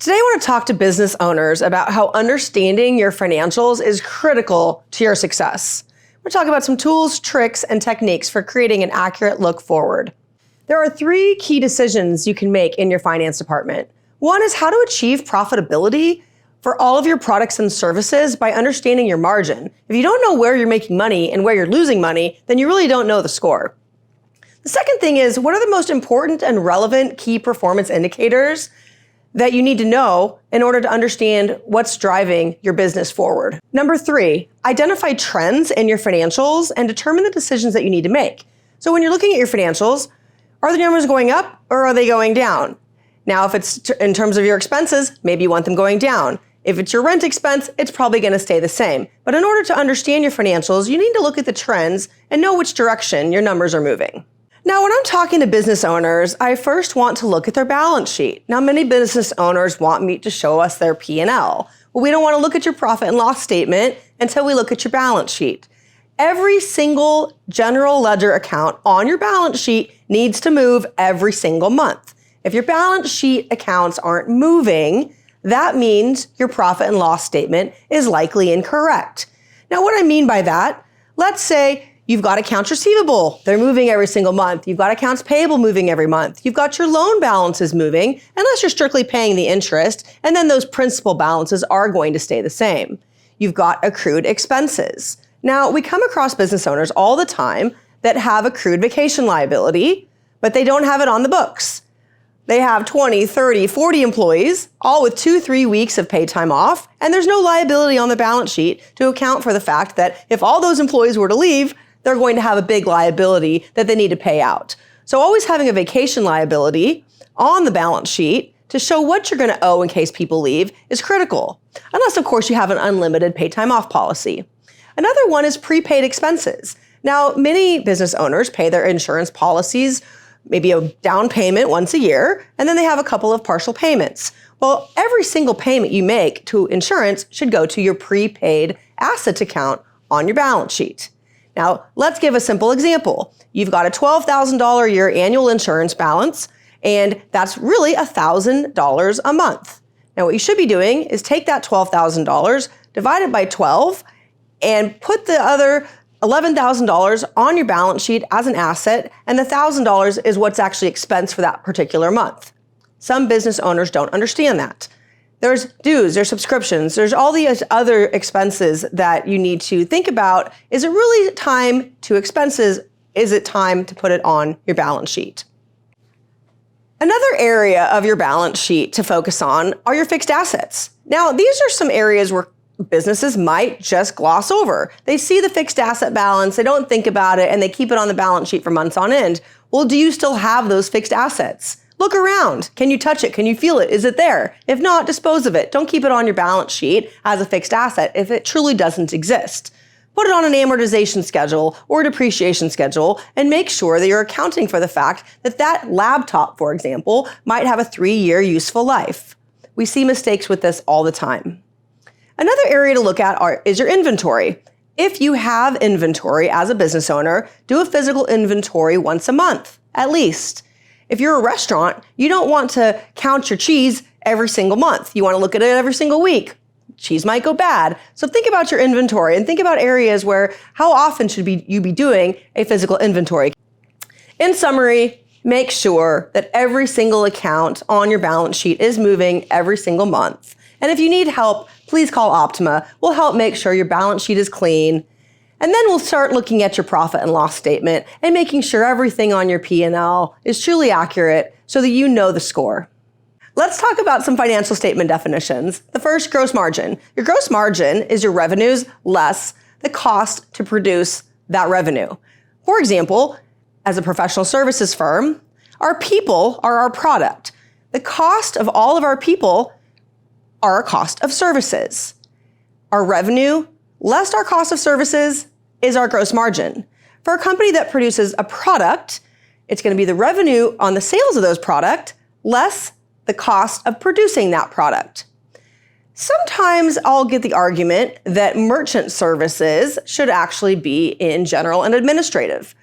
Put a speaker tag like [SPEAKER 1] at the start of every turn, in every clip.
[SPEAKER 1] Today, I want to talk to business owners about how understanding your financials is critical to your success. We're talking about some tools, tricks, and techniques for creating an accurate look forward. There are 3 key decisions you can make in your finance department. One is how to achieve profitability for all of your products and services by understanding your margin. If you don't know where you're making money and where you're losing money, then you really don't know the score. The second thing is, what are the most important and relevant key performance indicators that you need to know in order to understand what's driving your business forward? Number 3, identify trends in your financials and determine the decisions that you need to make. So when you're looking at your financials, are the numbers going up or are they going down? Now, if it's in terms of your expenses, maybe you want them going down. If it's your rent expense, it's probably going to stay the same. But in order to understand your financials, you need to look at the trends and know which direction your numbers are moving. Now, when I'm talking to business owners, I first want to look at their balance sheet. Now, many business owners want me to show us their P&L. Well, we don't want to look at your profit and loss statement until we look at your balance sheet. Every single general ledger account on your balance sheet needs to move every single month. If your balance sheet accounts aren't moving, that means your profit and loss statement is likely incorrect. Now, what I mean by that, let's say you've got accounts receivable. They're moving every single month. You've got accounts payable moving every month. You've got your loan balances moving, unless you're strictly paying the interest, and then those principal balances are going to stay the same. You've got accrued expenses. Now, we come across business owners all the time that have accrued vacation liability, but they don't have it on the books. They have 20, 30, 40 employees, all with 2-3 weeks of paid time off, and there's no liability on the balance sheet to account for the fact that if all those employees were to leave, they're going to have a big liability that they need to pay out. So always having a vacation liability on the balance sheet to show what you're going to owe in case people leave is critical. Unless, of course, you have an unlimited paid time off policy. Another one is prepaid expenses. Now, many business owners pay their insurance policies, maybe a down payment once a year, and then they have a couple of partial payments. Well, every single payment you make to insurance should go to your prepaid assets account on your balance sheet. Now, let's give a simple example. You've got a $12,000 a year annual insurance balance, and that's really $1,000 a month. Now, what you should be doing is take that $12,000, divide it by 12, and put the other $11,000 on your balance sheet as an asset, and the $1,000 is what's actually expense for that particular month. Some business owners don't understand that. There's dues, there's subscriptions, there's all these other expenses that you need to think about. Is it really time to expenses? Is it time to put it on your balance sheet? Another area of your balance sheet to focus on are your fixed assets. Now, these are some areas where businesses might just gloss over. They see the fixed asset balance, they don't think about it, and they keep it on the balance sheet for months on end. Well, do you still have those fixed assets? Look around. Can you touch it? Can you feel it? Is it there? If not, dispose of it. Don't keep it on your balance sheet as a fixed asset if it truly doesn't exist. Put it on an amortization schedule or a depreciation schedule and make sure that you're accounting for the fact that that laptop, for example, might have a 3-year useful life. We see mistakes with this all the time. Another area to look at is your inventory. If you have inventory as a business owner, do a physical inventory once a month, at least. If you're a restaurant, you don't want to count your cheese every single month. You want to look at it every single week. Cheese might go bad. So think about your inventory and think about areas where how often should you be doing a physical inventory. In summary, make sure that every single account on your balance sheet is moving every single month. And if you need help, please call Optima. We'll help make sure your balance sheet is clean. And then we'll start looking at your profit and loss statement and making sure everything on your P&L is truly accurate so that you know the score. Let's talk about some financial statement definitions. The first, gross margin. Your gross margin is your revenues less the cost to produce that revenue. For example, as a professional services firm, our people are our product. The cost of all of our people are our cost of services. Our revenue less our cost of services is our gross margin. For a company that produces a product, it's going to be the revenue on the sales of those product less the cost of producing that product. Sometimes I'll get the argument that merchant services should actually be in general and administrative.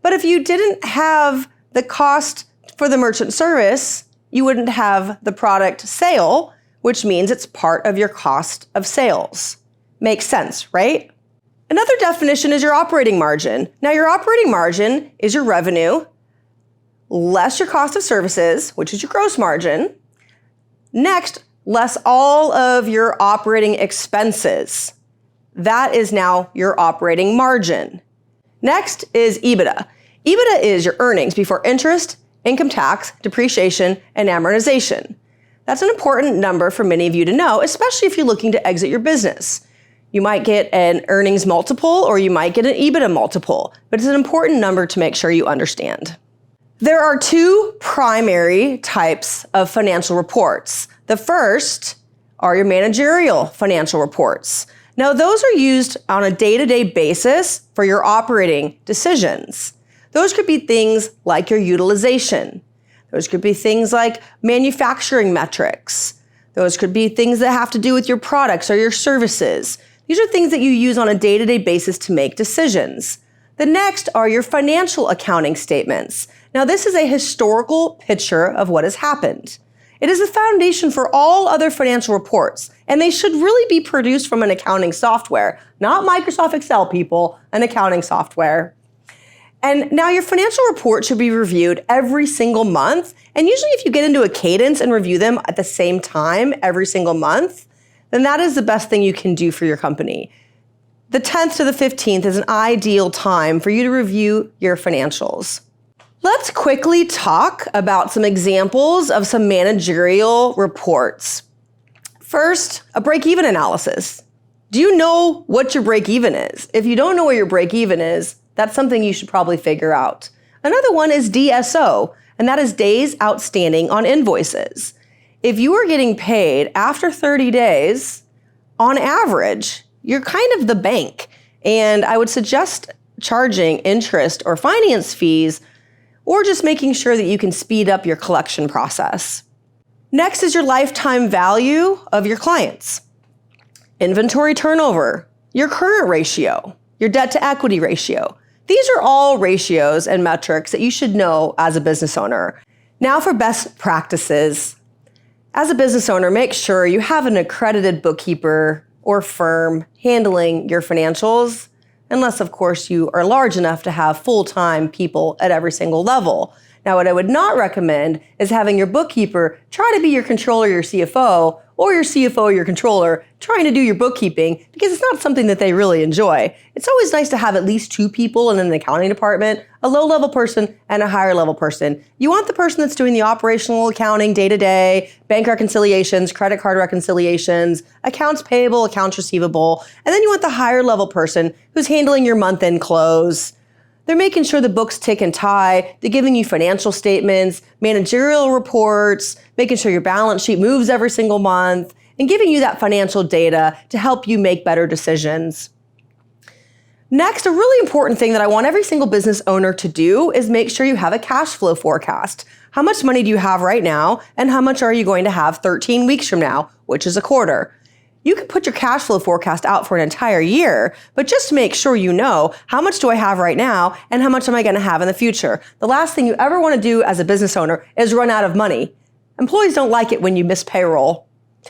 [SPEAKER 1] But if you didn't have the cost for the merchant service, you wouldn't have the product sale, which means it's part of your cost of sales. Makes sense, right? Another definition is your operating margin. Now, your operating margin is your revenue less your cost of services, which is your gross margin. Next, less all of your operating expenses. That is now your operating margin. Next is EBITDA. EBITDA is your earnings before interest, income tax, depreciation, and amortization. That's an important number for many of you to know, especially if you're looking to exit your business. You might get an earnings multiple or you might get an EBITDA multiple, but it's an important number to make sure you understand. There are two primary types of financial reports. The first are your managerial financial reports. Now, those are used on a day-to-day basis for your operating decisions. Those could be things like your utilization. Those could be things like manufacturing metrics. Those could be things that have to do with your products or your services. These are things that you use on a day-to-day basis to make decisions. The next are your financial accounting statements. Now, this is a historical picture of what has happened. It is the foundation for all other financial reports, and they should really be produced from an accounting software, not Microsoft Excel, people, an accounting software. And now your financial report should be reviewed every single month. And usually if you get into a cadence and review them at the same time every single month, then that is the best thing you can do for your company. The 10th to the 15th is an ideal time for you to review your financials. Let's quickly talk about some examples of some managerial reports. First, a break-even analysis. Do you know what your break-even is? If you don't know what your break-even is, that's something you should probably figure out. Another one is DSO, and that is days outstanding on invoices. If you are getting paid after 30 days, on average, you're kind of the bank. And I would suggest charging interest or finance fees, or just making sure that you can speed up your collection process. Next is your lifetime value of your clients. Inventory turnover, your current ratio, your debt to equity ratio. These are all ratios and metrics that you should know as a business owner. Now for best practices. As a business owner, make sure you have an accredited bookkeeper or firm handling your financials, unless, of course, you are large enough to have full-time people at every single level. Now, what I would not recommend is having your bookkeeper try to be your controller, your CFO, or your CFO or your controller trying to do your bookkeeping, because it's not something that they really enjoy. It's always nice to have at least two people in an accounting department, a low-level person and a higher-level person. You want the person that's doing the operational accounting day-to-day, bank reconciliations, credit card reconciliations, accounts payable, accounts receivable, and then you want the higher-level person who's handling your month-end close. They're making sure the books tick and tie. They're giving you financial statements, managerial reports, making sure your balance sheet moves every single month, and giving you that financial data to help you make better decisions. Next, a really important thing that I want every single business owner to do is make sure you have a cash flow forecast. How much money do you have right now, and how much are you going to have 13 weeks from now, which is a quarter? You can put your cash flow forecast out for an entire year, but just make sure you know how much do I have right now and how much am I going to have in the future. The last thing you ever want to do as a business owner is run out of money. Employees don't like it when you miss payroll.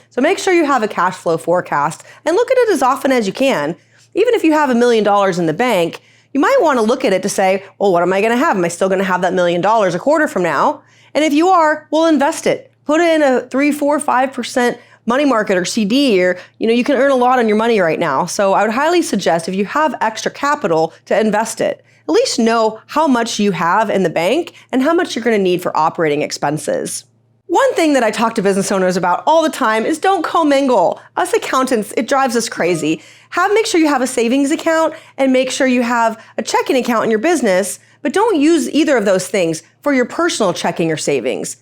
[SPEAKER 1] So make sure you have a cash flow forecast and look at it as often as you can. Even if you have $1 million in the bank, you might want to look at it to say, well, what am I going to have? Am I still going to have that $1 million a quarter from now? And if you are, well, invest it. Put it in a 3, 4, 5% money market or CD, or you can earn a lot on your money right now. So I would highly suggest if you have extra capital to invest it. At least know how much you have in the bank and how much you're going to need for operating expenses. One thing that I talk to business owners about all the time is don't commingle. Us accountants, it drives us crazy. Make sure you have a savings account and make sure you have a checking account in your business, but don't use either of those things for your personal checking or savings.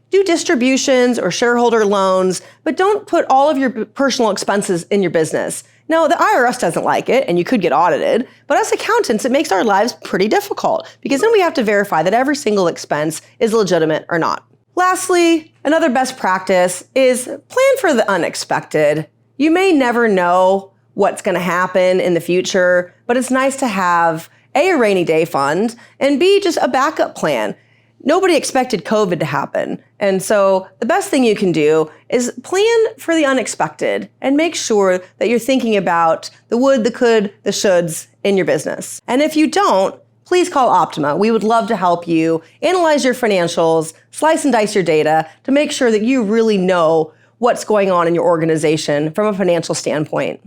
[SPEAKER 1] Do distributions or shareholder loans, but don't put all of your personal expenses in your business. Now, the IRS doesn't like it, and you could get audited, but as accountants, it makes our lives pretty difficult because then we have to verify that every single expense is legitimate or not. Lastly, another best practice is plan for the unexpected. You may never know what's going to happen in the future, but it's nice to have A rainy day fund, and B, just a backup plan. Nobody expected COVID to happen. And so the best thing you can do is plan for the unexpected and make sure that you're thinking about the would, the could, the shoulds in your business. And if you don't, please call Optima. We would love to help you analyze your financials, slice and dice your data to make sure that you really know what's going on in your organization from a financial standpoint.